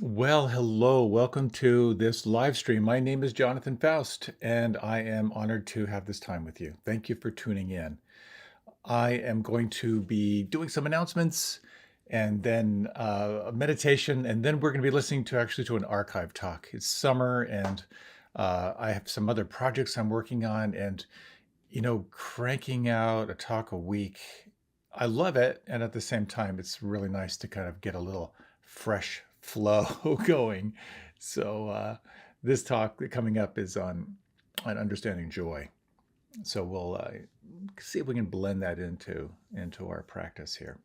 Well, hello. Welcome to this live stream. My name is Jonathan Foust, and I am honored to have this time with you. Thank you for tuning in. I am going to be doing some announcements and then a meditation, and then we're going to be listening to an archive talk. It's summer, and I have some other projects I'm working on, and cranking out a talk a week. I love it, and at the same time, it's really nice to kind of get a little fresh flow going. So this talk coming up is on understanding joy. So we'll see if we can blend that into our practice here.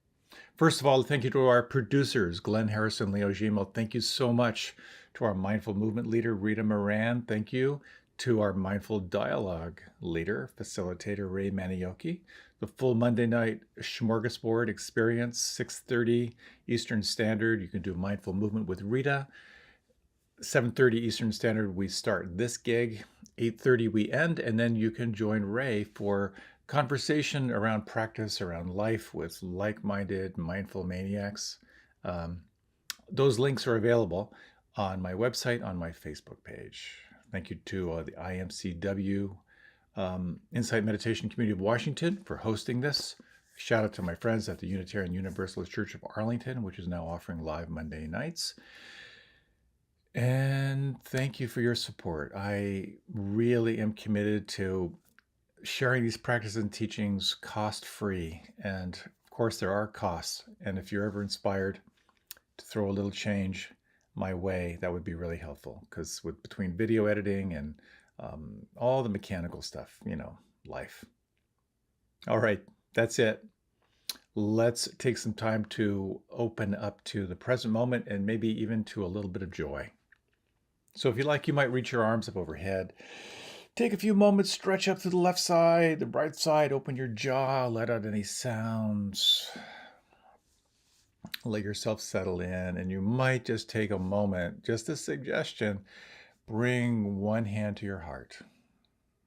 First of all, thank you to our producers, Glenn Harrison, Leo Gimo. Thank you so much to our mindful movement leader, Rita Moran. Thank you to our mindful dialogue leader, facilitator, Ray Manioki. The full Monday night smorgasbord experience, 6:30 Eastern Standard. You can do mindful movement with Rita. 7:30 Eastern Standard, we start this gig. 8:30 we end, and then you can join Ray for conversation around practice, around life with like-minded mindful maniacs. Um, those links are available on my website, on my Facebook page. Thank you to the IMCW Insight Meditation Community of Washington for hosting this. Shout out to my friends at the Unitarian Universalist Church of Arlington, which is now offering live Monday nights. And thank you for your support. I really am committed to sharing these practices and teachings cost-free. And of course, there are costs. And if you're ever inspired to throw a little change my way, that would be really helpful. Because between video editing and all the mechanical stuff, life. All right, that's it. Let's take some time to open up to the present moment and maybe even to a little bit of joy. So if you like, you might reach your arms up overhead. Take a few moments, stretch up to the left side, the right side, open your jaw, let out any sounds. Let yourself settle in, and you might just take a moment, just a suggestion, bring one hand to your heart.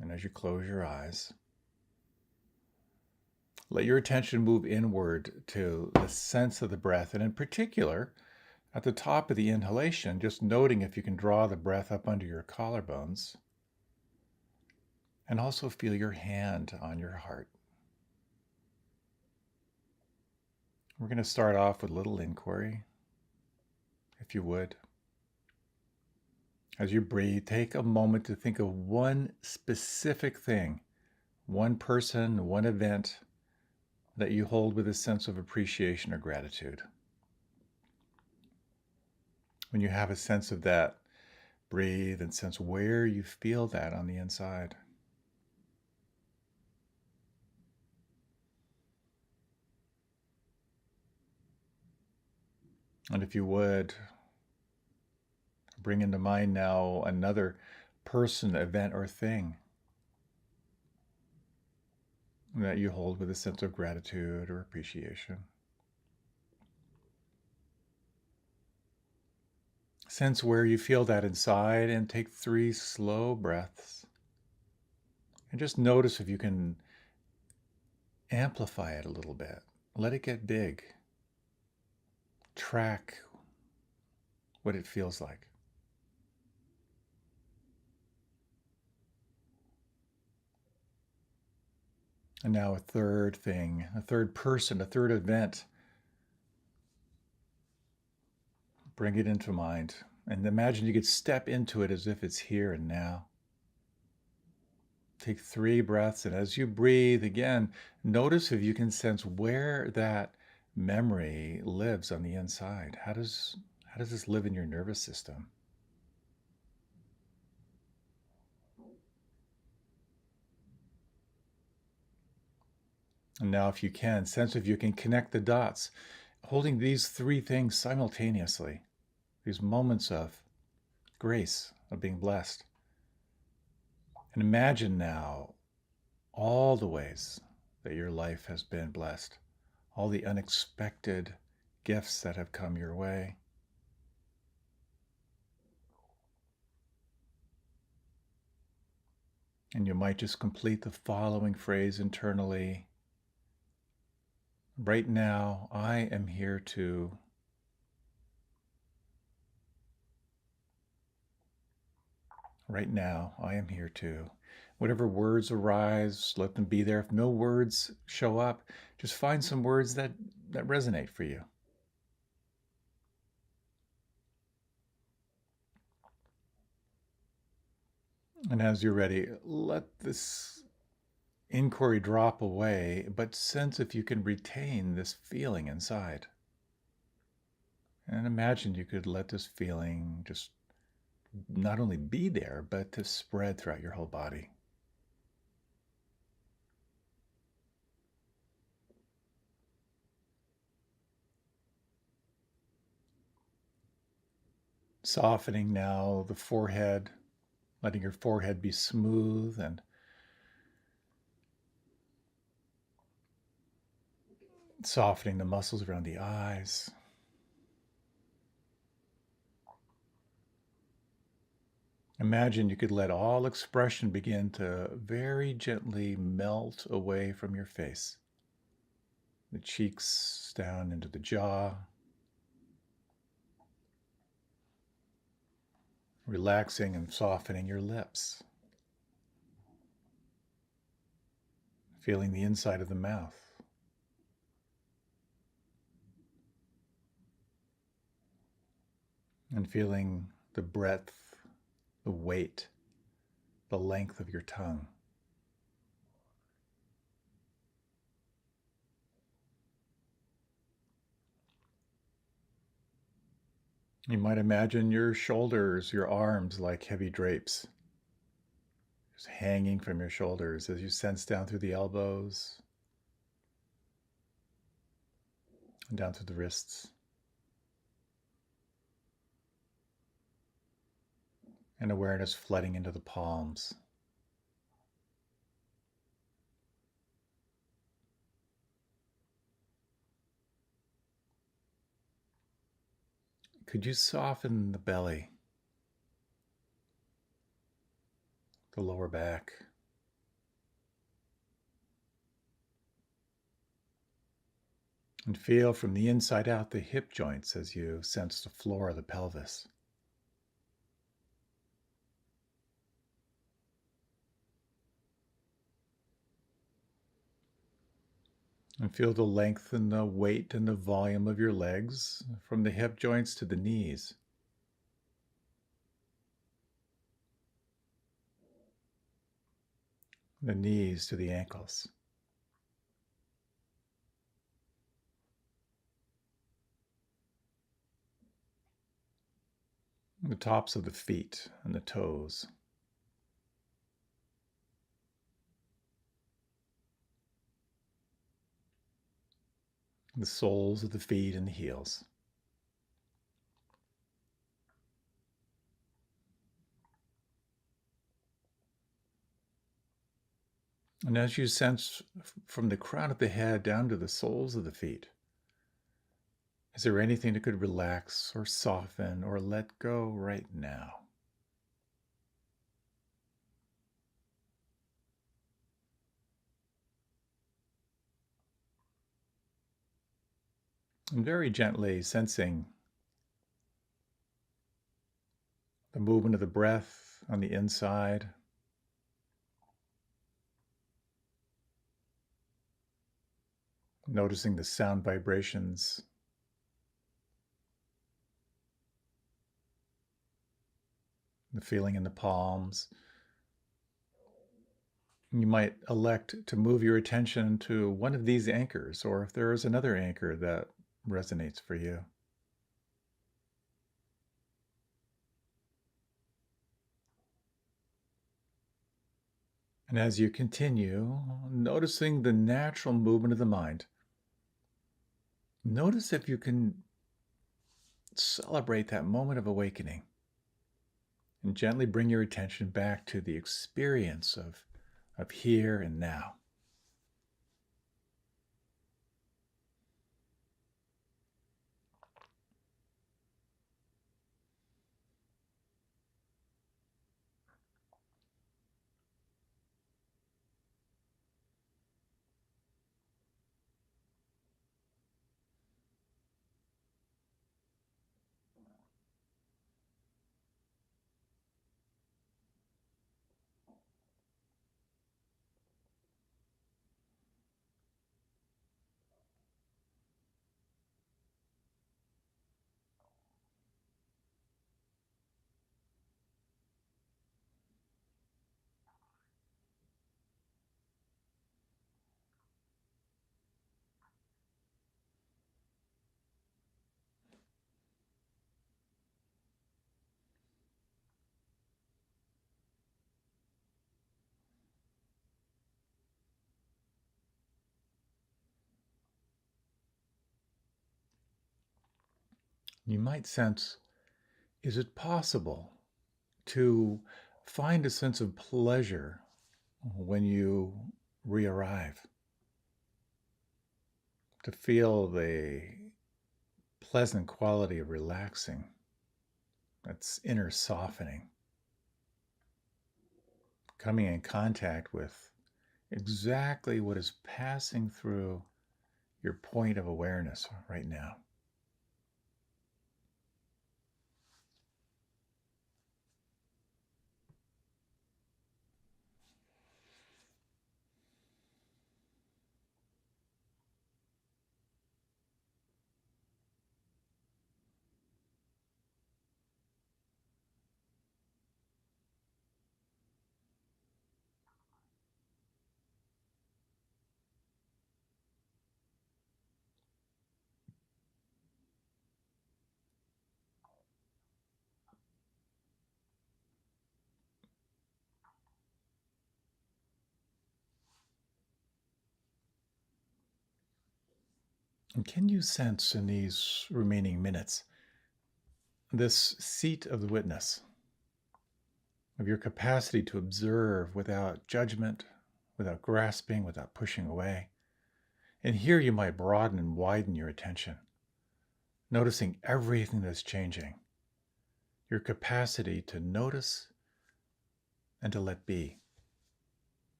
And as you close your eyes, let your attention move inward to the sense of the breath, and in particular, at the top of the inhalation, just noting if you can draw the breath up under your collarbones. And also feel your hand on your heart. We're going to start off with a little inquiry, if you would. As you breathe, take a moment to think of one specific thing, one person, one event that you hold with a sense of appreciation or gratitude. When you have a sense of that, breathe and sense where you feel that on the inside. And if you would, bring into mind now another person, event, or thing that you hold with a sense of gratitude or appreciation. Sense where you feel that inside and take 3 slow breaths. And just notice if you can amplify it a little bit. Let it get big. Track what it feels like. And now a third thing, a third person, a third event. Bring it into mind and imagine you could step into it as if it's here and now. Take 3 breaths, and as you breathe again, notice if you can sense where that memory lives on the inside. How does this live in your nervous system? And now if you can, sense if you can connect the dots, holding these 3 things simultaneously, these moments of grace, of being blessed. And imagine now all the ways that your life has been blessed, all the unexpected gifts that have come your way. And you might just complete the following phrase internally. Right now, I am here to. right now. I am here too. Whatever words arise, let them be there. If no words show up, just find some words that resonate for you. And as you're ready, let this inquiry drop away, but sense if you can retain this feeling inside. And imagine you could let this feeling just not only be there, but to spread throughout your whole body. Softening now the forehead, letting your forehead be smooth and softening the muscles around the eyes. Imagine you could let all expression begin to very gently melt away from your face. The cheeks down into the jaw, relaxing and softening your lips, feeling the inside of the mouth. And feeling the breadth, the weight, the length of your tongue. You might imagine your shoulders, your arms like heavy drapes, just hanging from your shoulders as you sense down through the elbows and down through the wrists. And awareness flooding into the palms. Could you soften the belly, the lower back? And feel from the inside out the hip joints as you sense the floor of the pelvis. And feel the length and the weight and the volume of your legs from the hip joints to the knees. The knees to the ankles. The tops of the feet and the toes. The soles of the feet and the heels. And as you sense from the crown of the head down to the soles of the feet, is there anything that could relax or soften or let go right now? And very gently sensing the movement of the breath on the inside, noticing the sound vibrations, the feeling in the palms. You might elect to move your attention to one of these anchors, or if there is another anchor that resonates for you. And as you continue, noticing the natural movement of the mind, notice if you can celebrate that moment of awakening and gently bring your attention back to the experience of here and now. You might sense, is it possible to find a sense of pleasure when you re-arrive? To feel the pleasant quality of relaxing, that's inner softening, coming in contact with exactly what is passing through your point of awareness right now. And can you sense in these remaining minutes this seat of the witness, of your capacity to observe without judgment, without grasping, without pushing away? And here you might broaden and widen your attention, noticing everything that's changing, your capacity to notice and to let be.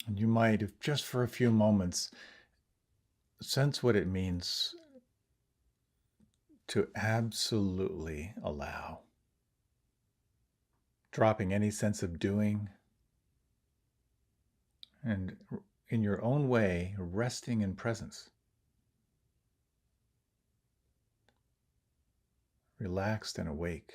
And you might, if just for a few moments, sense what it means to absolutely allow, dropping any sense of doing, and in your own way, resting in presence, relaxed and awake.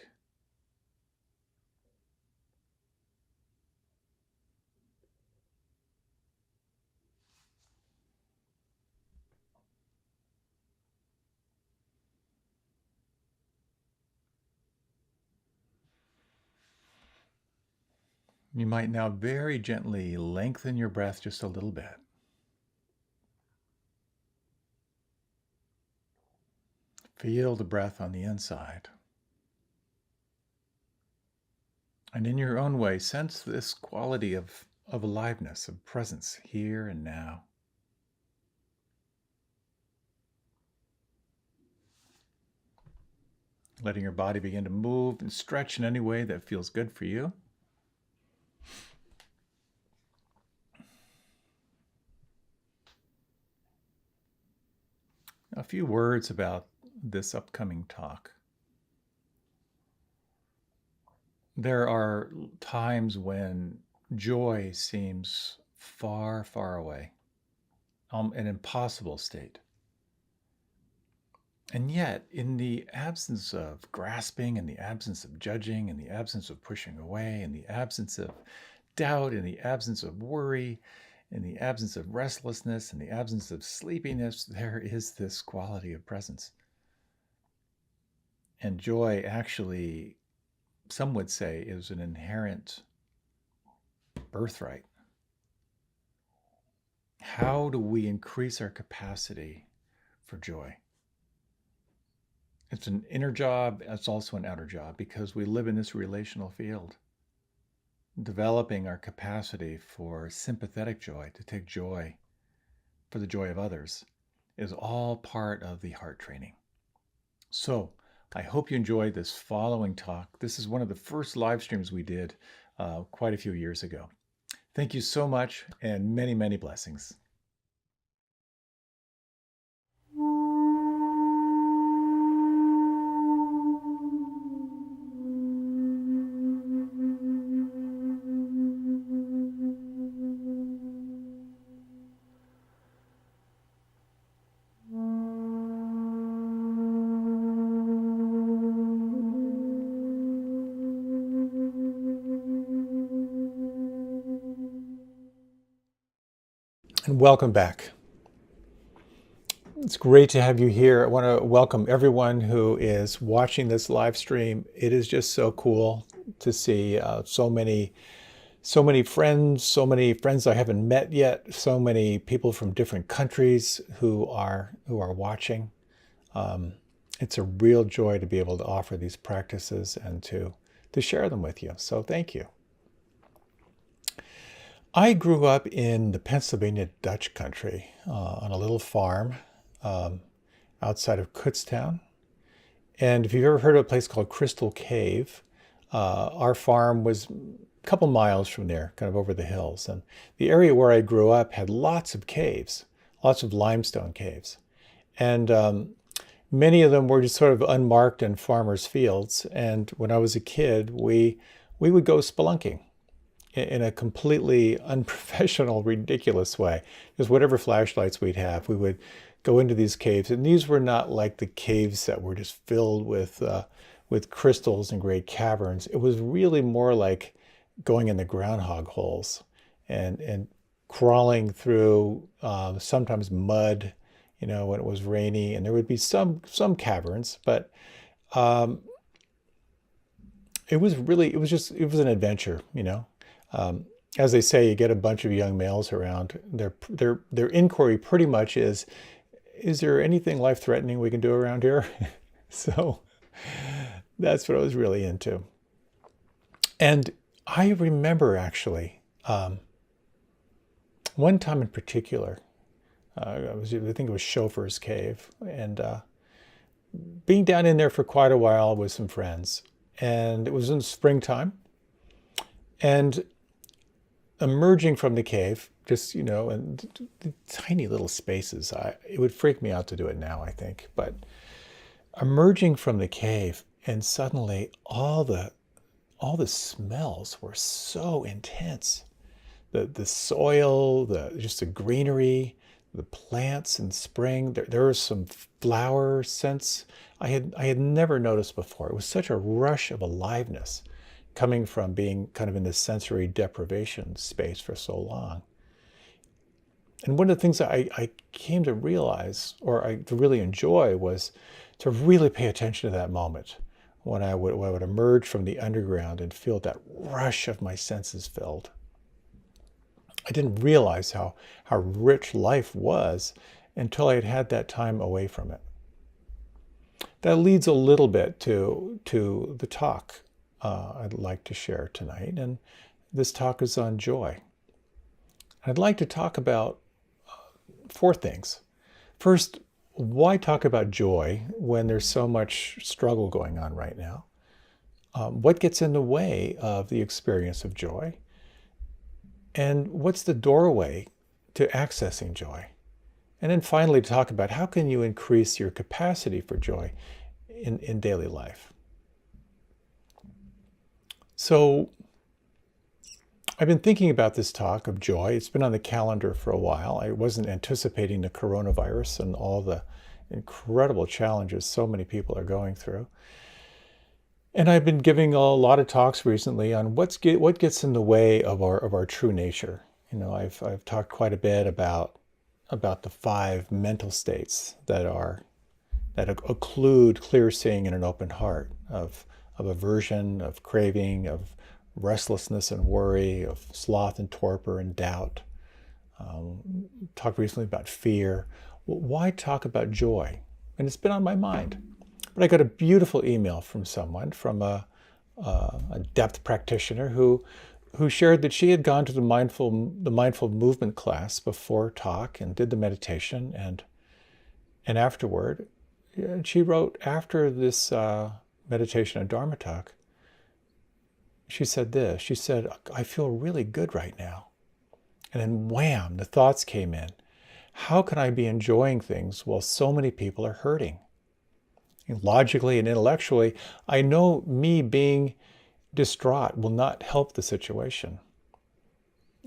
You might now very gently lengthen your breath just a little bit. Feel the breath on the inside. And in your own way, sense this quality of aliveness, of presence here and now. Letting your body begin to move and stretch in any way that feels good for you. A few words about this upcoming talk. There are times when joy seems far, far away, an impossible state. And yet, in the absence of grasping, in the absence of judging, in the absence of pushing away, in the absence of doubt, in the absence of worry, in the absence of restlessness, in the absence of sleepiness, there is this quality of presence. And joy actually, some would say, is an inherent birthright. How do we increase our capacity for joy? It's an inner job, it's also an outer job because we live in this relational field. Developing our capacity for sympathetic joy, to take joy for the joy of others, is all part of the heart training. So I hope you enjoyed this following talk. This is one of the first live streams we did quite a few years ago. Thank you so much, and many, many blessings. and welcome back. It's great to have you here. I want to welcome everyone who is watching this live stream. It is just so cool to see so many friends I haven't met yet, so many people from different countries who are watching. It's a real joy to be able to offer these practices and to share them with you. So thank you. I grew up in the Pennsylvania Dutch country on a little farm outside of Kutztown. And if you've ever heard of a place called Crystal Cave, our farm was a couple miles from there, kind of over the hills. And the area where I grew up had lots of caves, lots of limestone caves. And many of them were just sort of unmarked in farmers' fields. And when I was a kid, we would go spelunking in a completely unprofessional, ridiculous way. Just whatever flashlights we'd have, we would go into these caves. And these were not like the caves that were just filled with crystals and great caverns. It was really more like going in the groundhog holes and crawling through sometimes mud, when it was rainy. And there would be some caverns, but it was an adventure, As they say, you get a bunch of young males around. Their inquiry pretty much is there anything life-threatening we can do around here? So that's what I was really into. And I remember actually one time in particular, I think it was Chauffeur's Cave, and being down in there for quite a while with some friends. And it was in springtime. And emerging from the cave, just, and the tiny little spaces, it would freak me out to do it now, I think. But emerging from the cave, and suddenly all the smells were so intense. The soil, just the greenery, the plants in spring. There was some flower scents I had never noticed before. It was such a rush of aliveness coming from being kind of in this sensory deprivation space for so long. And one of the things that I came to realize, or to really enjoy, was to really pay attention to that moment when I would emerge from the underground and feel that rush of my senses filled. I didn't realize how rich life was until I had had that time away from it. That leads a little bit to the talk I'd like to share tonight, and this talk is on joy. I'd like to talk about four things. First, why talk about joy when there's so much struggle going on right now? What gets in the way of the experience of joy? And what's the doorway to accessing joy? And then finally, talk about how can you increase your capacity for joy in daily life. So I've been thinking about this talk of joy. It's been on the calendar for a while. I wasn't anticipating the coronavirus and all the incredible challenges so many people are going through. And I've been giving a lot of talks recently on what gets in the way of our true nature. I've talked quite a bit about the 5 mental states that occlude clear seeing and an open heart, of aversion, of craving, of restlessness and worry, of sloth and torpor and doubt. Talked recently about fear. Well, why talk about joy? And it's been on my mind. But I got a beautiful email from someone, from a depth practitioner who shared that she had gone to the mindful movement class before talk and did the meditation, and afterward, she wrote, after this meditation and Dharma talk, she said this. She said, I feel really good right now. And then wham, the thoughts came in. How can I be enjoying things while so many people are hurting? And logically and intellectually, I know me being distraught will not help the situation.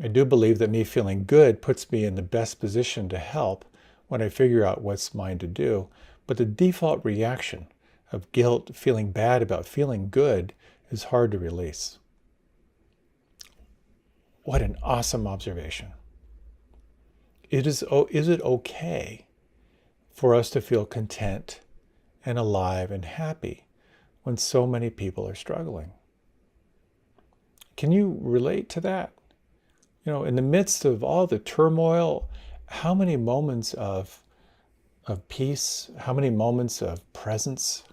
I do believe that me feeling good puts me in the best position to help when I figure out what's mine to do. But the default reaction of guilt, feeling bad about feeling good, is hard to release. What an awesome observation. is it okay for us to feel content and alive and happy when so many people are struggling? Can you relate to that? In the midst of all the turmoil, how many moments of peace, how many moments of presence,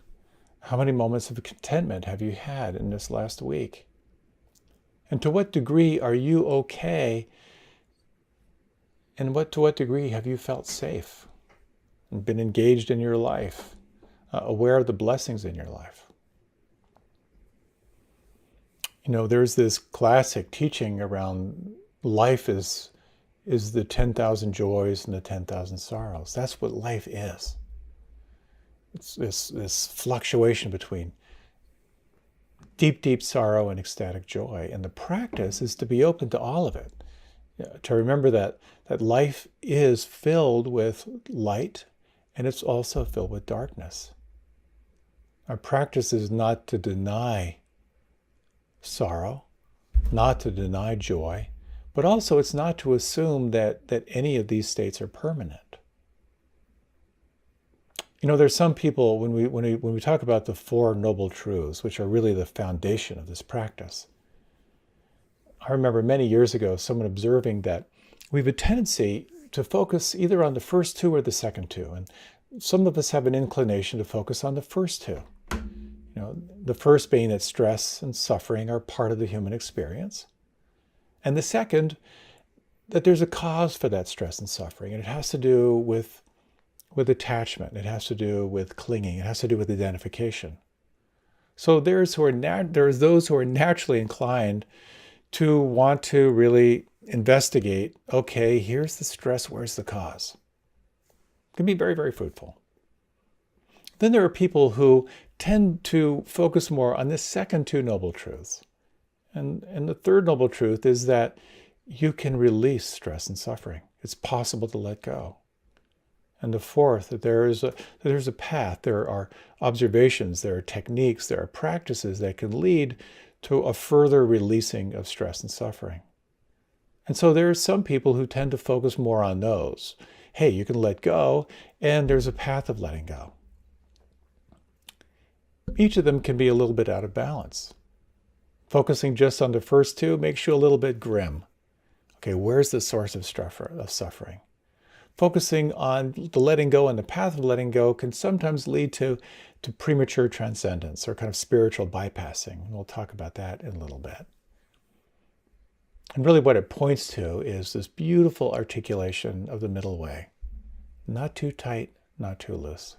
how many moments of contentment have you had in this last week? And to what degree are you okay? And to what degree have you felt safe and been engaged in your life, aware of the blessings in your life? There's this classic teaching around life is the 10,000 joys and the 10,000 sorrows. That's what life is. It's this fluctuation between deep, deep sorrow and ecstatic joy. And the practice is to be open to all of it. To remember that life is filled with light and it's also filled with darkness. Our practice is not to deny sorrow, not to deny joy, but also it's not to assume that any of these states are permanent. There's some people, when we talk about the Four Noble Truths, which are really the foundation of this practice, I remember many years ago someone observing that we have a tendency to focus either on the first two or the second two. And some of us have an inclination to focus on the first two. The first being that stress and suffering are part of the human experience. And the second, that there's a cause for that stress and suffering. And it has to do with attachment. It has to do with clinging. It has to do with identification. So there's those who are naturally inclined to want to really investigate, okay, here's the stress, where's the cause? It can be very, very fruitful. Then there are people who tend to focus more on the second two noble truths. And the third noble truth is that you can release stress and suffering. It's possible to let go. And the fourth, that there's a path, there are observations, there are techniques, there are practices that can lead to a further releasing of stress and suffering. And so there are some people who tend to focus more on those. Hey, you can let go, and there's a path of letting go. Each of them can be a little bit out of balance. Focusing just on the first two makes you a little bit grim. Okay, where's the source of suffering? Focusing on the letting go and the path of letting go can sometimes lead to premature transcendence or kind of spiritual bypassing. And we'll talk about that in a little bit. And really what it points to is this beautiful articulation of the middle way. Not too tight, not too loose.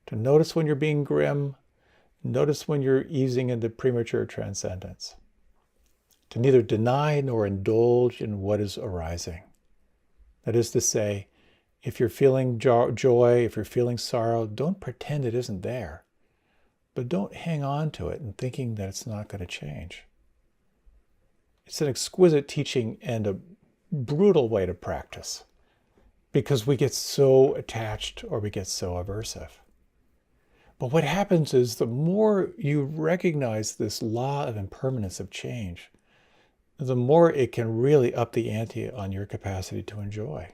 To notice when you're being grim, notice when you're easing into premature transcendence. To neither deny nor indulge in what is arising. That is to say, if you're feeling joy, if you're feeling sorrow, don't pretend it isn't there. But don't hang on to it and thinking that it's not going to change. It's an exquisite teaching and a brutal way to practice because we get so attached or we get so aversive. But what happens is the more you recognize this law of impermanence of change, the more it can really up the ante on your capacity to enjoy.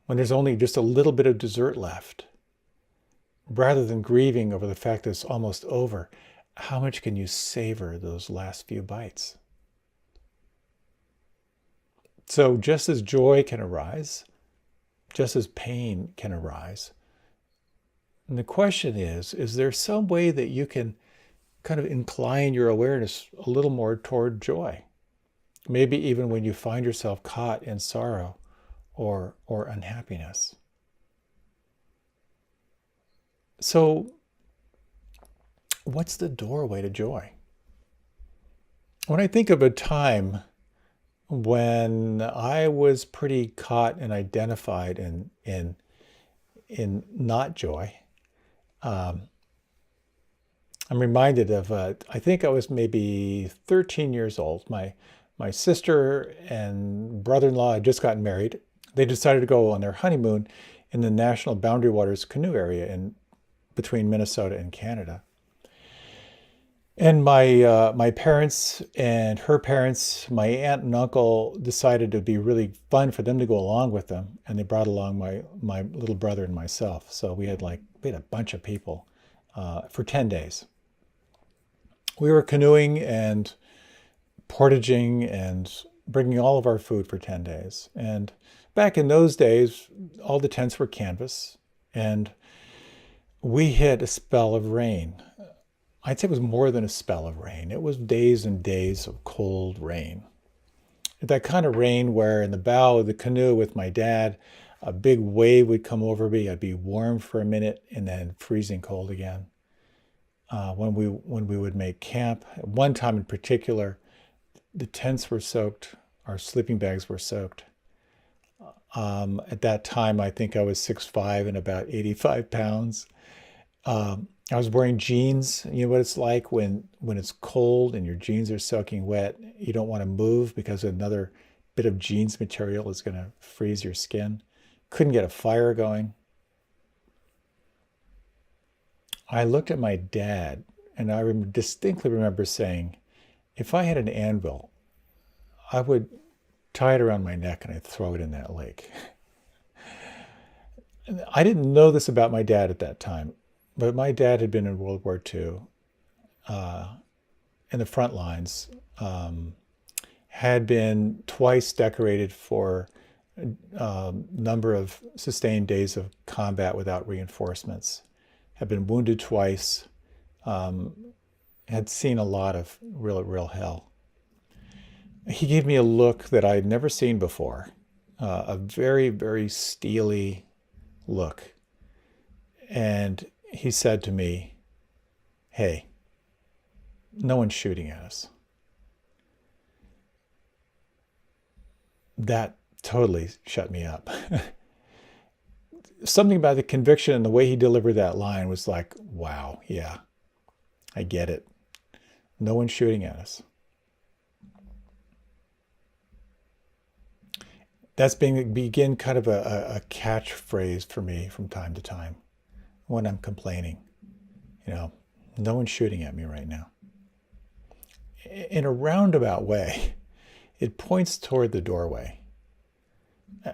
When there's only just a little bit of dessert left, rather than grieving over the fact that it's almost over, how much can you savor those last few bites? So just as joy can arise, just as pain can arise, and the question is there some way that you can kind of incline your awareness a little more toward joy? Maybe even when you find yourself caught in sorrow or unhappiness. So, what's the doorway to joy? When I think of a time when I was pretty caught and identified in not joy, I'm reminded of, I think I was maybe 13 years old. My sister and brother-in-law had just gotten married. They decided to go on their honeymoon in the National Boundary Waters canoe area between Minnesota and Canada. And my parents and her parents, my aunt and uncle decided it would be really fun for them to go along with them, and they brought along my little brother and myself. So we had a bunch of people for 10 days. We were canoeing and portaging and bringing all of our food for 10 days. And back in those days, all the tents were canvas, and we hit a spell of rain. I'd say it was more than a spell of rain. It was days and days of cold rain. That kind of rain where in the bow of the canoe with my dad, a big wave would come over me. I'd be warm for a minute and then freezing cold again. When we would make camp, at one time in particular, the tents were soaked, our sleeping bags were soaked. At that time, I think I was 6'5" and about 85 pounds. I was wearing jeans. You know what it's like when it's cold and your jeans are soaking wet. You don't want to move because another bit of jeans material is going to freeze your skin. Couldn't get a fire going. I looked at my dad and I distinctly remember saying, if I had an anvil, I would tie it around my neck and I'd throw it in that lake. And I didn't know this about my dad at that time, but my dad had been in World War II in the front lines, had been twice decorated for a number of sustained days of combat without reinforcements, had been wounded twice, had seen a lot of real hell. He gave me a look that I had never seen before, a very, very steely look. And he said to me, "Hey, no one's shooting at us." That totally shut me up. Something about the conviction and the way he delivered that line was like, wow, yeah, I get it. No one's shooting at us. That's begin kind of a catchphrase for me from time to time when I'm complaining. You know, no one's shooting at me right now. In a roundabout way, it points toward the doorway.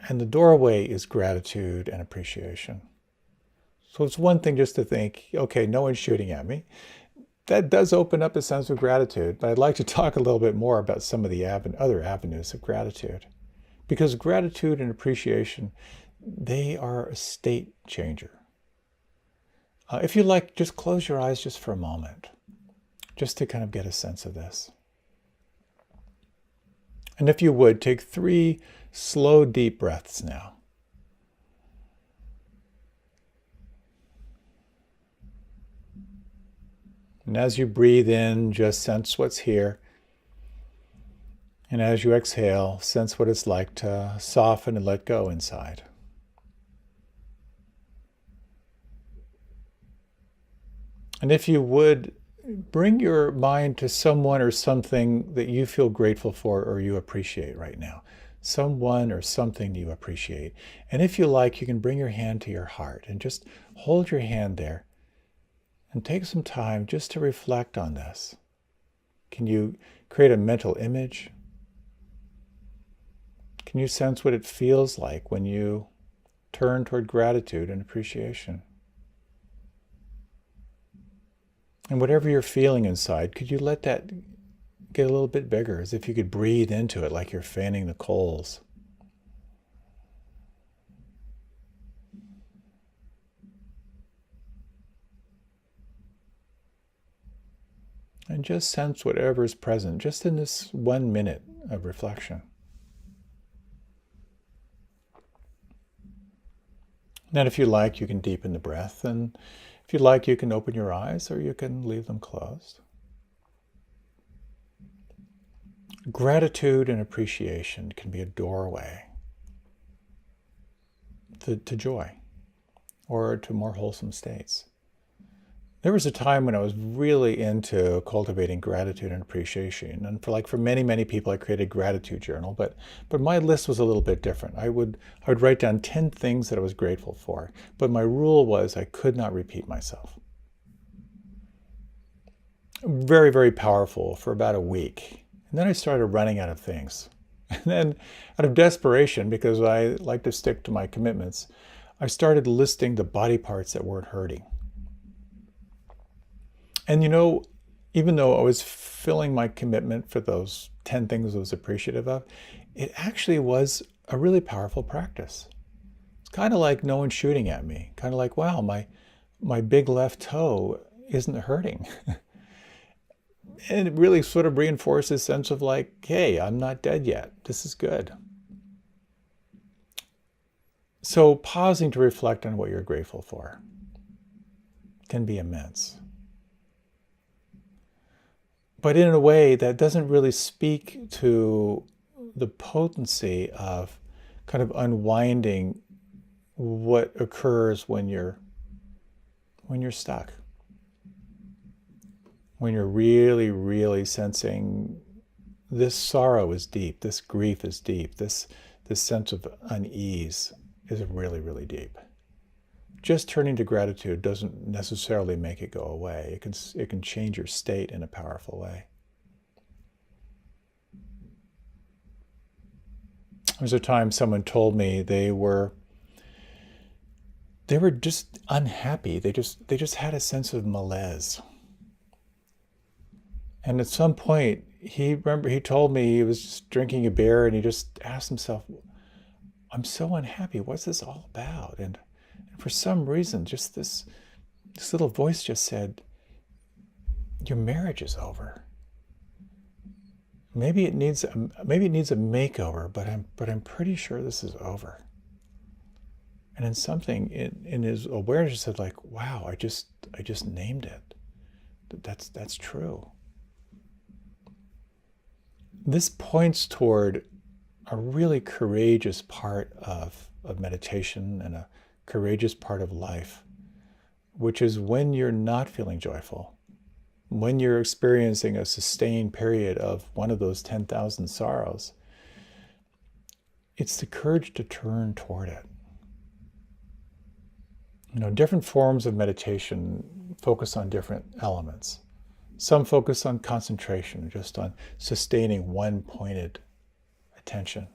And the doorway is gratitude and appreciation. So it's one thing just to think, okay, no one's shooting at me. That does open up a sense of gratitude, but I'd like to talk a little bit more about some of the other avenues of gratitude. Because gratitude and appreciation, they are a state changer. If you like, just close your eyes just for a moment, just to kind of get a sense of this. And if you would, take 3 slow, deep breaths now. And as you breathe in, just sense what's here. And as you exhale, sense what it's like to soften and let go inside. And if you would, bring your mind to someone or something that you feel grateful for or you appreciate right now. Someone or something you appreciate. And if you like, you can bring your hand to your heart and just hold your hand there and take some time just to reflect on this. Can you create a mental image? Can you sense what it feels like when you turn toward gratitude and appreciation? And whatever you're feeling inside, could you let that get a little bit bigger, as if you could breathe into it like you're fanning the coals? And just sense whatever is present, just in this 1 minute of reflection. And if you like, you can deepen the breath. And if you like, you can open your eyes or you can leave them closed. Gratitude and appreciation can be a doorway to joy or to more wholesome states. There was a time when I was really into cultivating gratitude and appreciation. And for many people, I created a gratitude journal, but my list was a little bit different. I would write down 10 things that I was grateful for, but my rule was I could not repeat myself. Very, very powerful for about a week. And then I started running out of things. And then, out of desperation, because I like to stick to my commitments, I started listing the body parts that weren't hurting. And even though I was filling my commitment for those 10 things I was appreciative of, it actually was a really powerful practice. It's kind of like no one's shooting at me. Kind of like, wow, my big left toe isn't hurting. And it really sort of reinforces a sense of like, hey, I'm not dead yet. This is good. So pausing to reflect on what you're grateful for can be immense. But in a way that doesn't really speak to the potency of kind of unwinding what occurs when you're stuck. When you're really, really sensing this sorrow is deep, this grief is deep, this sense of unease is really, really deep. Just turning to gratitude doesn't necessarily make it go away. It can change your state in a powerful way. There was a time someone told me they were just unhappy. They just had a sense of malaise. And at some point, he told me he was just drinking a beer and he just asked himself, I'm so unhappy. What's this all about? And for some reason, just this little voice just said, your marriage is over. Maybe it needs a makeover, but I'm pretty sure this is over. And then something in his awareness said like, wow, I just named it. That's true. This points toward a really courageous part of meditation and a courageous part of life, which is when you're not feeling joyful, when you're experiencing a sustained period of one of those 10,000 sorrows, it's the courage to turn toward it. Different forms of meditation focus on different elements. Some focus on concentration, just on sustaining one pointed attention.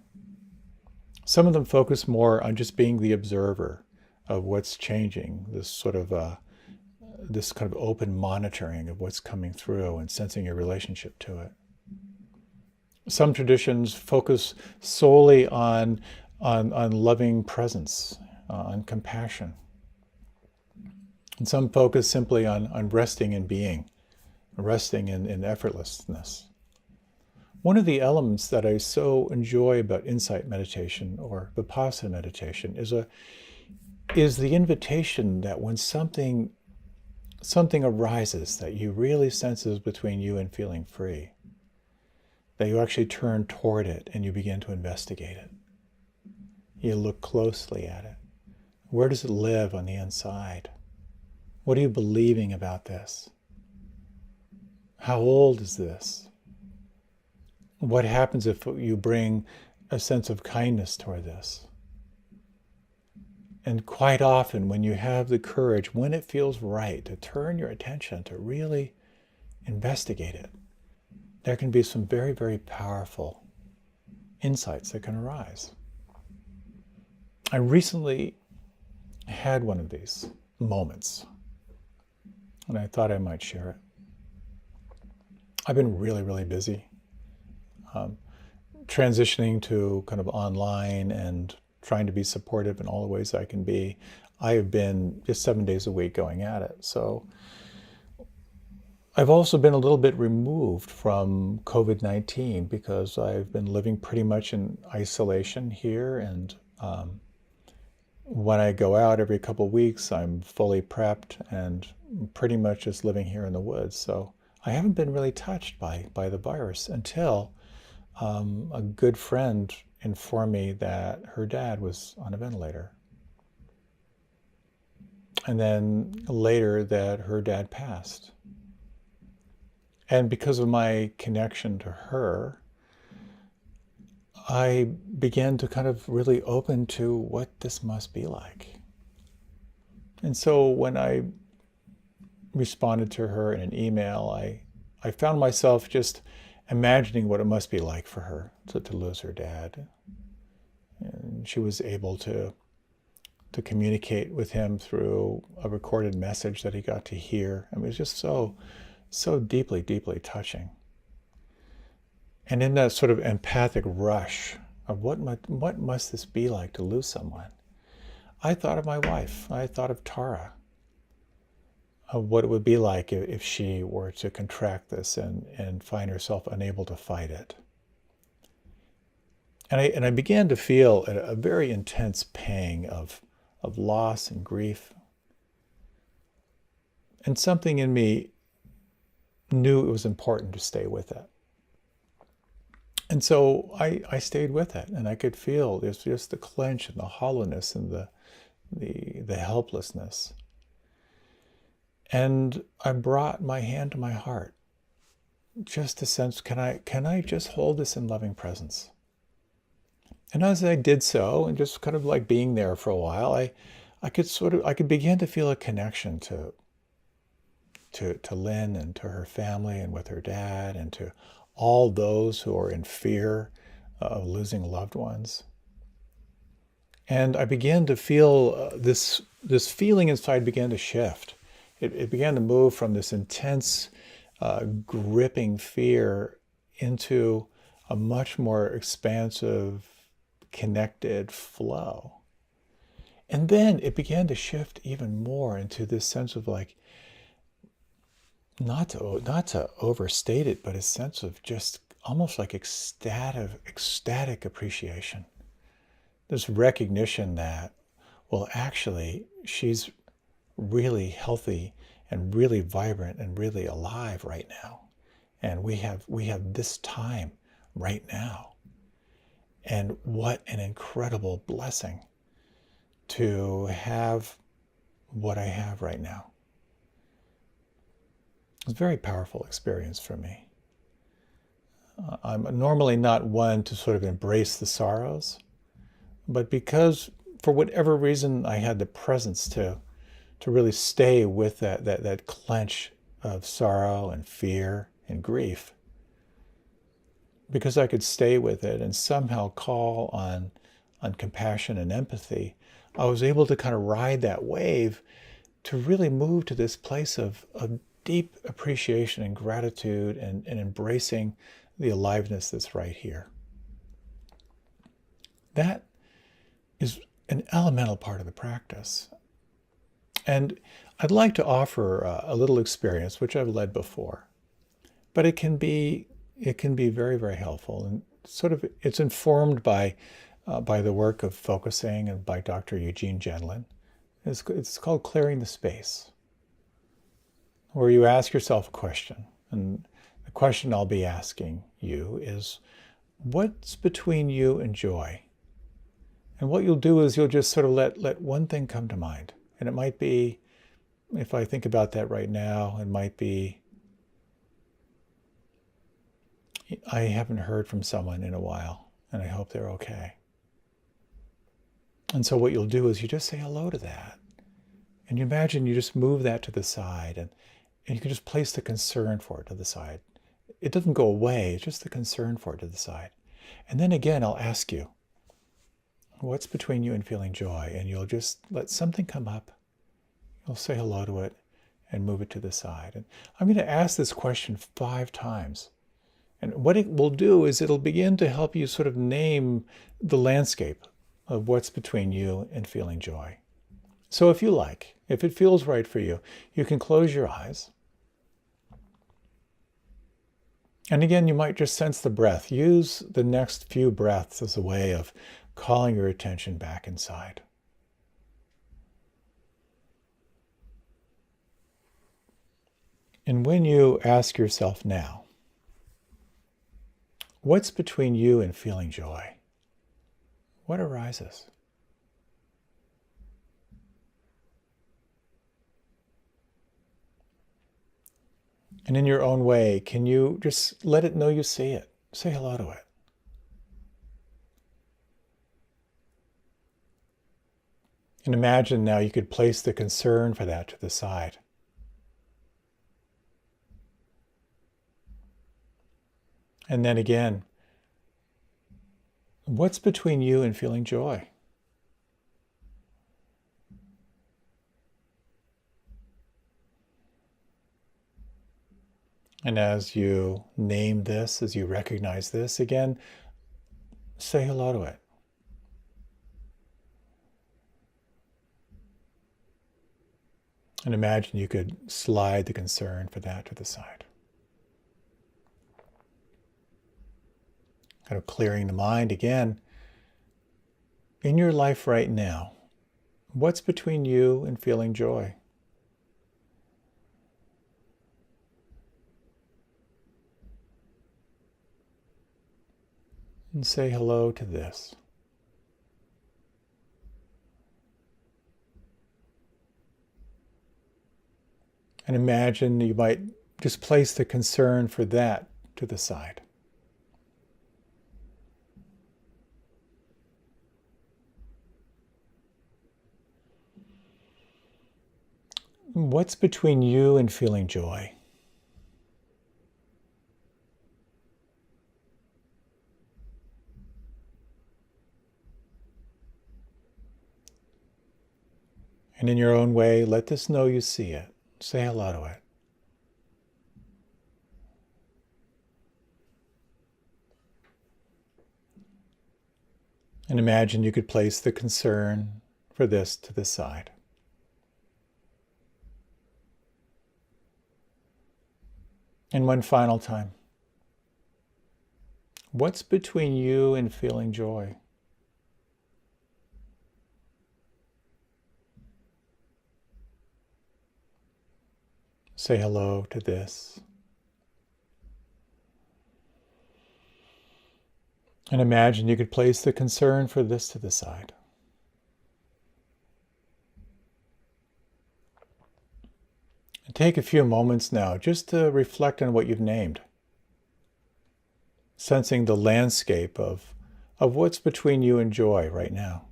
Some of them focus more on just being the observer of what's changing, this kind of open monitoring of what's coming through and sensing your relationship to it. Some traditions focus solely on loving presence, on compassion. And some focus simply on resting in being, resting in effortlessness. One of the elements that I so enjoy about insight meditation or vipassana meditation is the invitation that when something arises that you really sense is between you and feeling free, that you actually turn toward it and you begin to investigate it. You look closely at it. Where does it live on the inside? What are you believing about this? How old is this? What happens if you bring a sense of kindness toward this? And quite often when you have the courage, when it feels right, to turn your attention to really investigate it, there can be some very, very powerful insights that can arise. I recently had one of these moments, and I thought I might share it. I've been really, really busy, transitioning to kind of online and trying to be supportive in all the ways I can be. I have been just 7 days a week going at it. So I've also been a little bit removed from COVID-19 because I've been living pretty much in isolation here. And when I go out every couple of weeks, I'm fully prepped and pretty much just living here in the woods. So I haven't been really touched by the virus until a good friend informed me that her dad was on a ventilator. And then later that her dad passed. And because of my connection to her, I began to kind of really open to what this must be like. And so when I responded to her in an email, I found myself just imagining what it must be like for her to lose her dad. And she was able to communicate with him through a recorded message that he got to hear. I mean, it was just so deeply, deeply touching. And in that sort of empathic rush of what must this be like to lose someone, I thought of my wife. I thought of Tara, of what it would be like if she were to contract this and find herself unable to fight it. And I began to feel a very intense pang of loss and grief. And something in me knew it was important to stay with it. And so I stayed with it, and I could feel there's just the clench and the hollowness and the helplessness. And I brought my hand to my heart, just to sense, can I just hold this in loving presence? And as I did so, and just kind of like being there for a while, I could begin to feel a connection to Lynn and to her family and with her dad and to all those who are in fear of losing loved ones. And I began to feel this feeling inside began to shift. It began to move from this intense, gripping fear into a much more expansive, connected flow. And then it began to shift even more into this sense of like, not to overstate it, but a sense of just almost like ecstatic appreciation. This recognition that, well, actually, she's really healthy and really vibrant and really alive right now. And we have this time right now. And what an incredible blessing to have what I have right now. It's a very powerful experience for me. I'm normally not one to sort of embrace the sorrows, but because for whatever reason I had the presence to really stay with that clench of sorrow and fear and grief, because I could stay with it and somehow call on compassion and empathy, I was able to kind of ride that wave to really move to this place of deep appreciation and gratitude and embracing the aliveness that's right here. That is an elemental part of the practice. And I'd like to offer a little experience, which I've led before, but it can be very, very helpful. And sort of it's informed by the work of focusing and by Dr. Eugene Gendlin. It's called Clearing the Space, where you ask yourself a question. And the question I'll be asking you is, what's between you and joy? And what you'll do is you'll just sort of let one thing come to mind. And it might be, if I think about that right now, it might be, I haven't heard from someone in a while, and I hope they're okay. And so what you'll do is you just say hello to that. And you imagine you just move that to the side, and you can just place the concern for it to the side. It doesn't go away, it's just the concern for it to the side. And then again, I'll ask you, what's between you and feeling joy? And you'll just let something come up. You'll say hello to it and move it to the side. And I'm going to ask this question 5 times. And what it will do is it'll begin to help you sort of name the landscape of what's between you and feeling joy. So if you like, if it feels right for you, you can close your eyes. And again, you might just sense the breath. Use the next few breaths as a way of calling your attention back inside. And when you ask yourself now, what's between you and feeling joy? What arises? And in your own way, can you just let it know you see it? Say hello to it. And imagine now you could place the concern for that to the side. And then again, what's between you and feeling joy? And as you name this, as you recognize this, again, say hello to it. And imagine you could slide the concern for that to the side. Kind of clearing the mind again. In your life right now, what's between you and feeling joy? And say hello to this. And imagine you might just place the concern for that to the side. What's between you and feeling joy? And in your own way, let this know you see it. Say hello to it. And imagine you could place the concern for this to the side. And one final time. What's between you and feeling joy? Say hello to this. And imagine you could place the concern for this to the side. And take a few moments now just to reflect on what you've named. Sensing the landscape of what's between you and joy right now.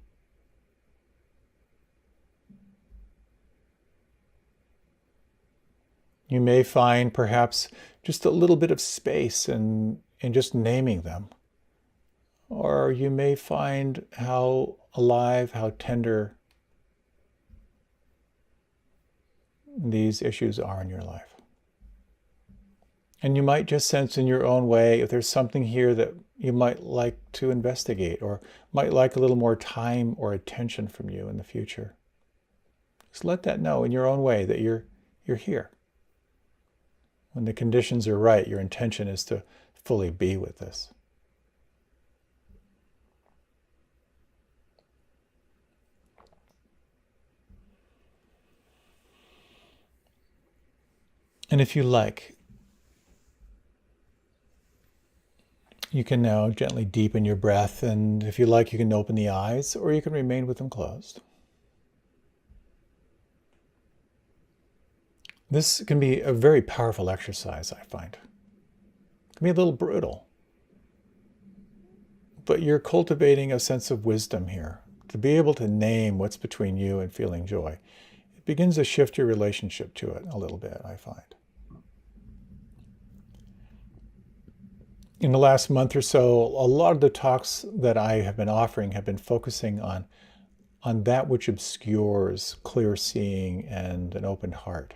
You may find perhaps just a little bit of space in just naming them. Or you may find how alive, how tender these issues are in your life. And you might just sense in your own way if there's something here that you might like to investigate or might like a little more time or attention from you in the future. Just let that know in your own way that you're here. When the conditions are right, your intention is to fully be with this. And if you like, you can now gently deepen your breath, and if you like, you can open the eyes, or you can remain with them closed. This can be a very powerful exercise, I find. It can be a little brutal, but you're cultivating a sense of wisdom here. To be able to name what's between you and feeling joy, it begins to shift your relationship to it a little bit, I find. In the last month or so, a lot of the talks that I have been offering have been focusing on that which obscures clear seeing and an open heart.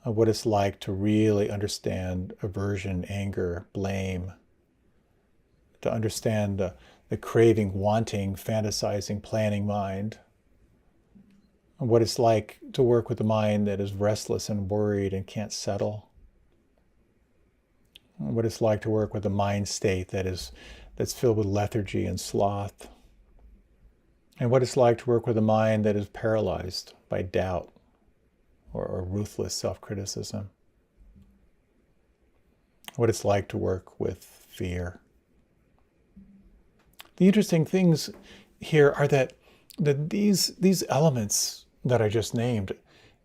Of what it's like to really understand aversion, anger, blame, to understand the craving, wanting, fantasizing, planning mind, and what it's like to work with a mind that is restless and worried and can't settle, and what it's like to work with a mind state that's filled with lethargy and sloth, and what it's like to work with a mind that is paralyzed by doubt or ruthless self-criticism. What it's like to work with fear. The interesting things here are that these elements that I just named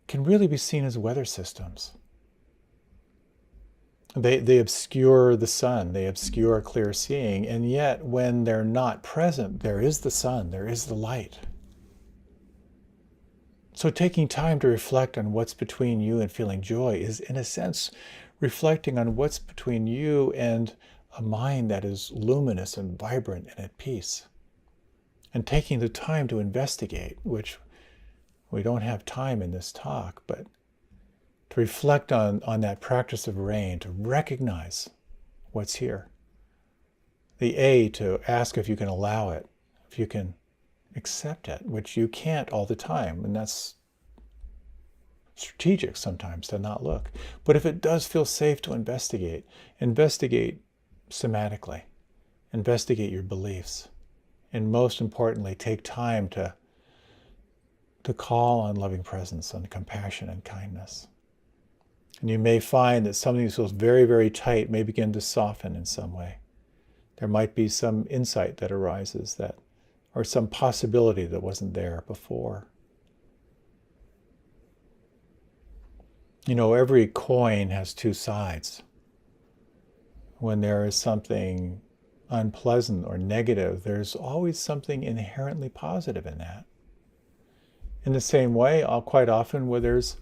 can really be seen as weather systems. They obscure the sun, they obscure clear seeing, and yet when they're not present, there is the sun, there is the light. So taking time to reflect on what's between you and feeling joy is, in a sense, reflecting on what's between you and a mind that is luminous and vibrant and at peace. And taking the time to investigate, which we don't have time in this talk, but to reflect on that practice of rain, to recognize what's here. The A, to ask if you can allow it, if you can accept it, which you can't all the time, and that's strategic sometimes to not look. But if it does feel safe to investigate, investigate somatically, investigate your beliefs, and most importantly, take time to call on loving presence, on compassion and kindness. And you may find that something that feels very, very tight may begin to soften in some way. There might be some insight that arises, that, or some possibility that wasn't there before. You know, every coin has two sides. When there is something unpleasant or negative, there's always something inherently positive in that. In the same way, quite often where there's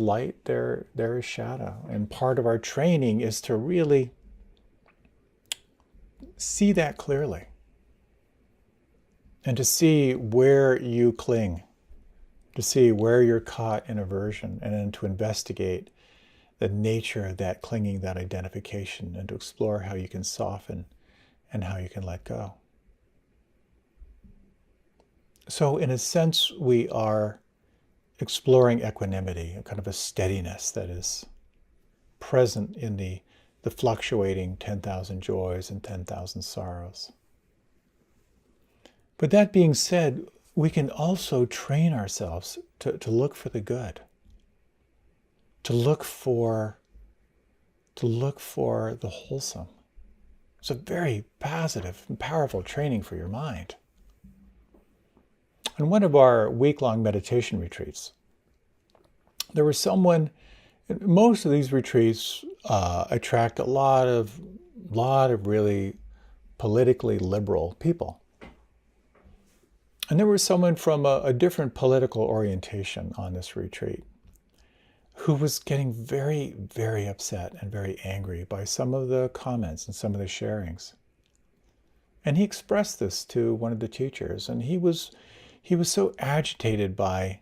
light, there is shadow. And part of our training is to really see that clearly and to see where you cling, to see where you're caught in aversion, and then to investigate the nature of that clinging, that identification, and to explore how you can soften and how you can let go. So in a sense, we are exploring equanimity, a kind of a steadiness that is present in the fluctuating 10,000 joys and 10,000 sorrows. But that being said, we can also train ourselves to look for the good, to look for the wholesome. It's a very positive and powerful training for your mind. On one of our week-long meditation retreats, there was someone. Most of these retreats attract a lot of really politically liberal people. And there was someone from a different political orientation on this retreat who was getting very, very upset and very angry by some of the comments and some of the sharings. And he expressed this to one of the teachers, and he was so agitated by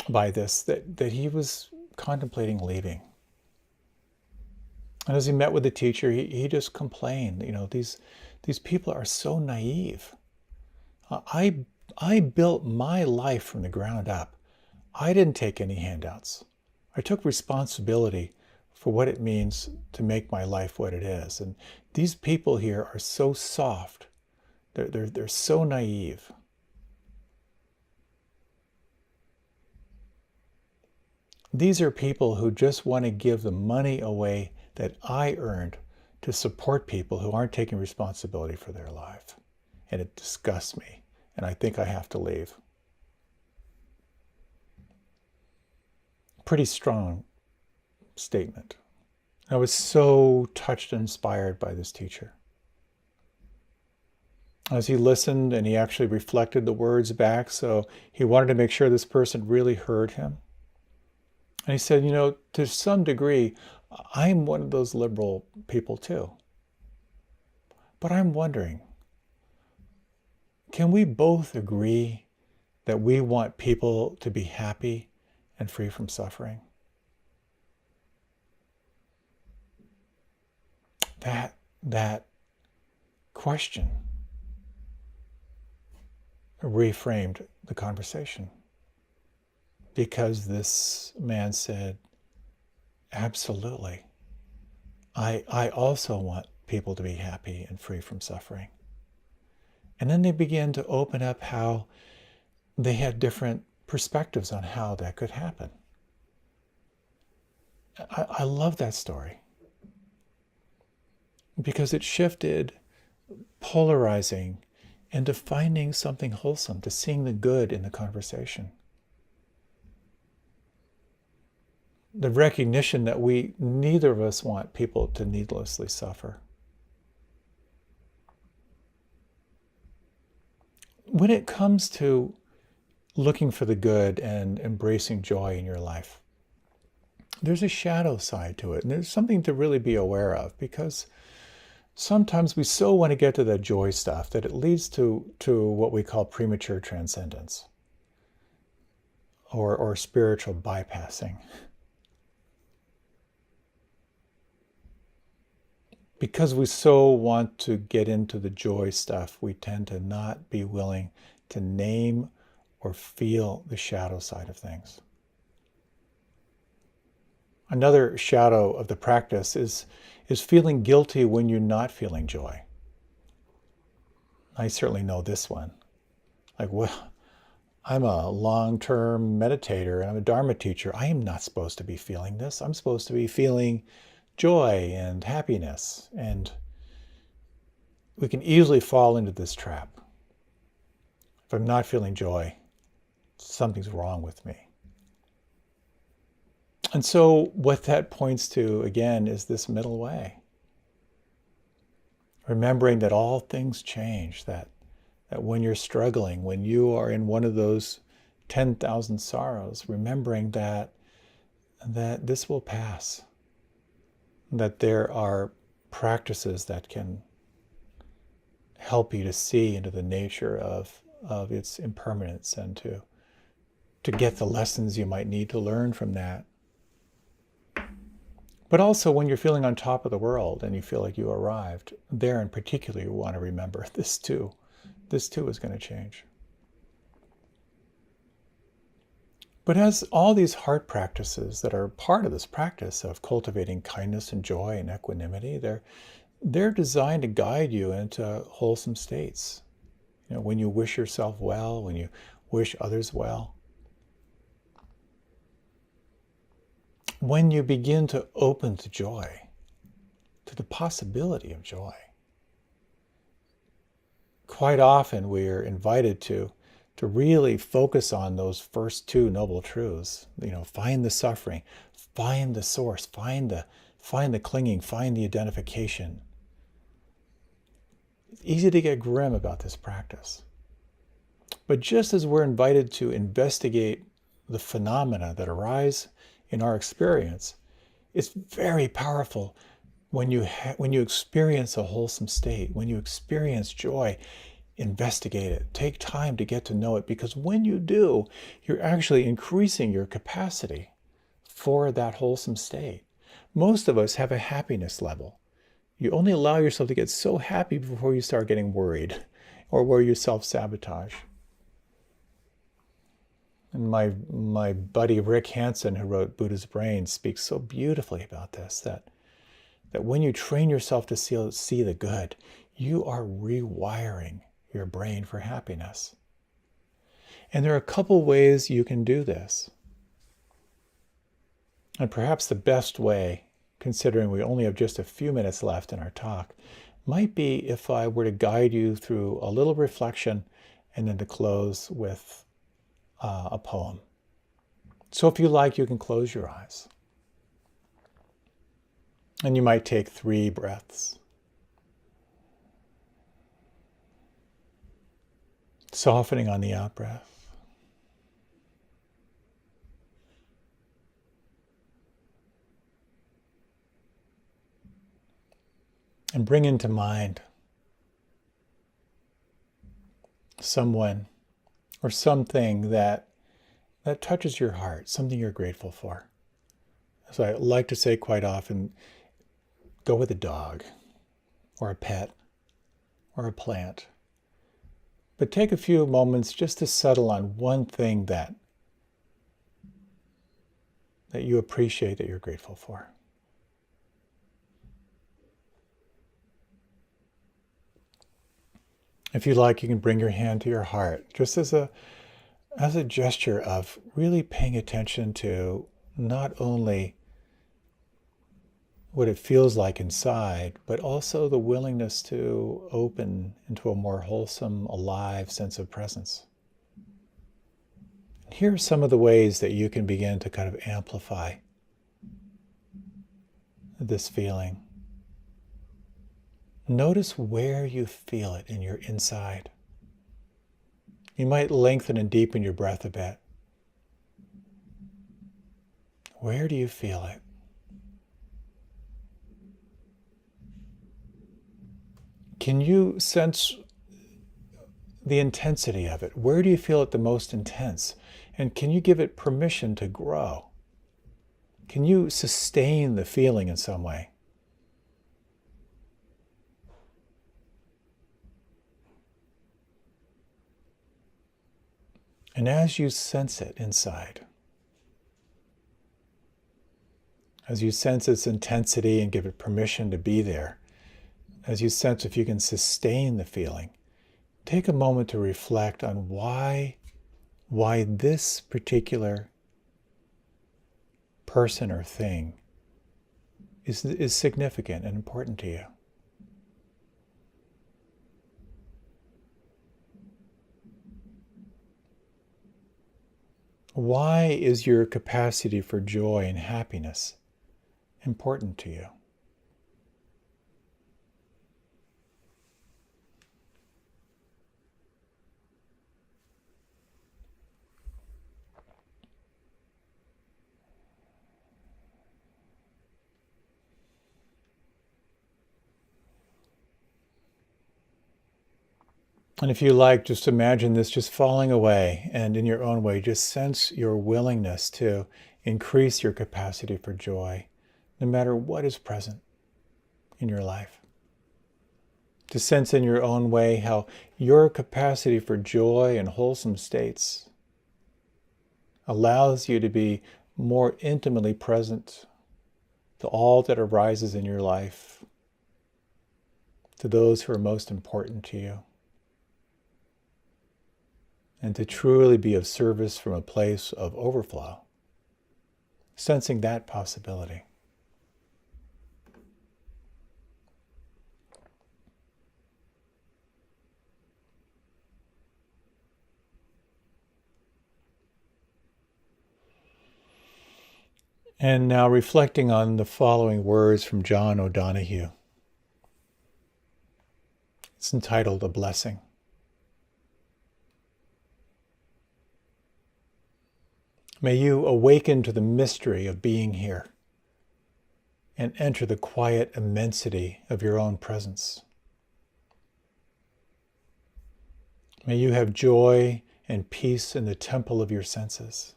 this that he was contemplating leaving. And as he met with the teacher, he just complained, you know, these people are so naive. I built my life from the ground up. I didn't take any handouts. I took responsibility for what it means to make my life what it is. And these people here are so soft. They're so naive. These are people who just want to give the money away that I earned to support people who aren't taking responsibility for their life. And it disgusts me. And I think I have to leave. Pretty strong statement. I was so touched and inspired by this teacher. As he listened, and he actually reflected the words back, so he wanted to make sure this person really heard him. And he said, you know, to some degree, I'm one of those liberal people too. But I'm wondering, can we both agree that we want people to be happy and free from suffering? That question reframed the conversation, because this man said, absolutely. I also want people to be happy and free from suffering. And then they began to open up how they had different perspectives on how that could happen. I love that story because it shifted polarizing into finding something wholesome, to seeing the good in the conversation. The recognition that neither of us want people to needlessly suffer. When it comes to looking for the good and embracing joy in your life, there's a shadow side to it. And there's something to really be aware of, because sometimes we so want to get to that joy stuff that it leads to what we call premature transcendence, or spiritual bypassing. Because we so want to get into the joy stuff, we tend to not be willing to name or feel the shadow side of things. Another shadow of the practice is feeling guilty when you're not feeling joy. I certainly know this one. Like, well, I'm a long-term meditator and I'm a Dharma teacher. I am not supposed to be feeling this. I'm supposed to be feeling joy and happiness. And we can easily fall into this trap. If I'm not feeling joy, something's wrong with me. And so what that points to, again, is this middle way. Remembering that all things change, that when you're struggling, when you are in one of those 10,000 sorrows, remembering that this will pass, that there are practices that can help you to see into the nature of its impermanence, and to get the lessons you might need to learn from that. But also when you're feeling on top of the world and you feel like you arrived, there in particular you want to remember this too. This too is going to change. But as all these heart practices that are part of this practice of cultivating kindness and joy and equanimity, they're designed to guide you into wholesome states. You know, when you wish yourself well, when you wish others well. When you begin to open to joy, to the possibility of joy. Quite often we are invited to really focus on those first two noble truths. You know, find the suffering, find the source, find the clinging, find the identification. It's easy to get grim about this practice. But just as we're invited to investigate the phenomena that arise in our experience, it's very powerful when you experience a wholesome state, when you experience joy. Investigate it. Take time to get to know it, because when you do, you're actually increasing your capacity for that wholesome state. Most of us have a happiness level. You only allow yourself to get so happy before you start getting worried or where you self-sabotage. And my buddy Rick Hansen, who wrote Buddha's Brain, speaks so beautifully about this, that when you train yourself to see the good, you are rewiring your brain for happiness. And there are a couple ways you can do this. And perhaps the best way, considering we only have just a few minutes left in our talk, might be if I were to guide you through a little reflection and then to close with a poem. So if you like, you can close your eyes. And you might take 3 breaths. Softening on the out-breath. And bring into mind someone or something that touches your heart, something you're grateful for. So I like to say quite often, go with a dog or a pet or a plant. But take a few moments just to settle on one thing that you appreciate, that you're grateful for. If you like, you can bring your hand to your heart, just as a gesture of really paying attention to not only what it feels like inside, but also the willingness to open into a more wholesome, alive sense of presence. Here are some of the ways that you can begin to kind of amplify this feeling. Notice where you feel it in your inside. You might lengthen and deepen your breath a bit. Where do you feel it? Can you sense the intensity of it? Where do you feel it the most intense? And can you give it permission to grow? Can you sustain the feeling in some way? And as you sense it inside, as you sense its intensity and give it permission to be there, as you sense if you can sustain the feeling, take a moment to reflect on why this particular person or thing is significant and important to you. Why is your capacity for joy and happiness important to you? And if you like, just imagine this just falling away, and in your own way, just sense your willingness to increase your capacity for joy, no matter what is present in your life. To sense in your own way how your capacity for joy and wholesome states allows you to be more intimately present to all that arises in your life, to those who are most important to you, and to truly be of service from a place of overflow, sensing that possibility. And now reflecting on the following words from John O'Donohue. It's entitled A Blessing. May you awaken to the mystery of being here and enter the quiet immensity of your own presence. May you have joy and peace in the temple of your senses.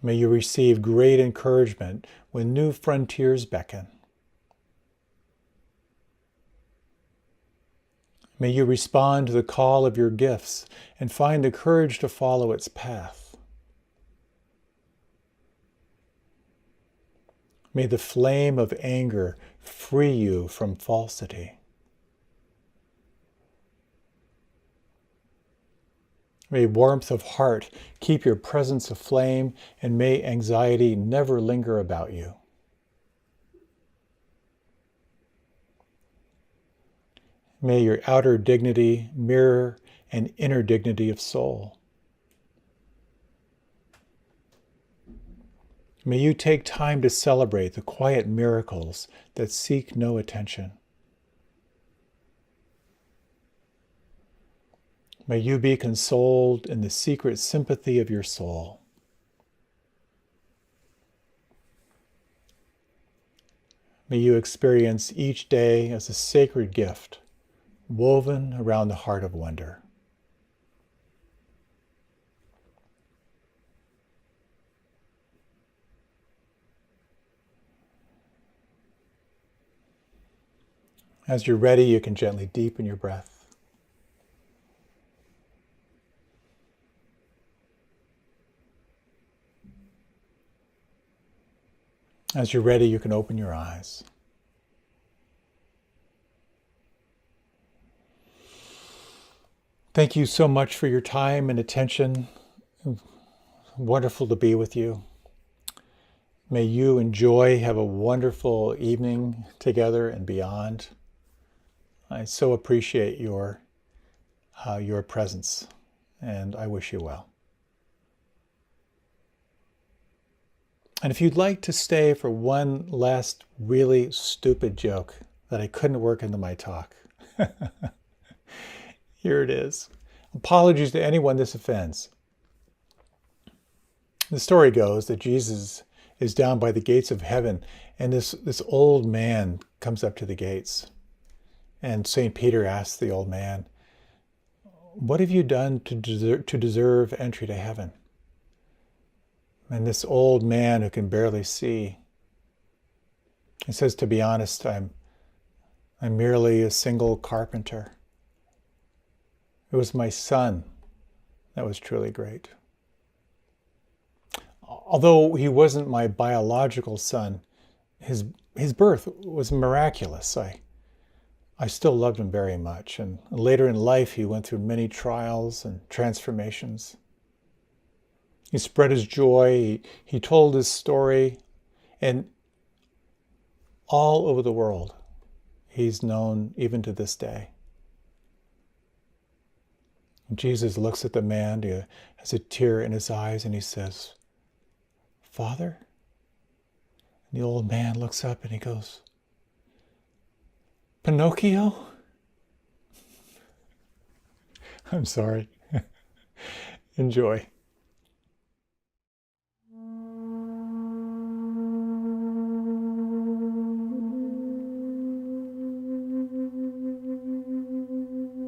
May you receive great encouragement when new frontiers beckon. May you respond to the call of your gifts and find the courage to follow its path. May the flame of anger free you from falsity. May warmth of heart keep your presence aflame, and may anxiety never linger about you. May your outer dignity mirror an inner dignity of soul. May you take time to celebrate the quiet miracles that seek no attention. May you be consoled in the secret sympathy of your soul. May you experience each day as a sacred gift woven around the heart of wonder. As you're ready, you can gently deepen your breath. As you're ready, you can open your eyes. Thank you so much for your time and attention. Wonderful to be with you. May you enjoy, have a wonderful evening together and beyond. I so appreciate your presence, and I wish you well. And if you'd like to stay for one last really stupid joke that I couldn't work into my talk, Here it is. Apologies to anyone this offends. The story goes that Jesus is down by the gates of heaven, and this old man comes up to the gates. And St. Peter asks the old man, "What have you done to deserve entry to heaven?" And this old man who can barely see, he says, "To be honest, I'm merely a single carpenter. It was my son that was truly great. Although he wasn't my biological son, his birth was miraculous. I still loved him very much. And later in life, he went through many trials and transformations. He spread his joy. He told his story. And all over the world, he's known even to this day." And Jesus looks at the man, he has a tear in his eyes, and he says, "Father?" And the old man looks up and he goes, "Pinocchio?" I'm sorry. Enjoy.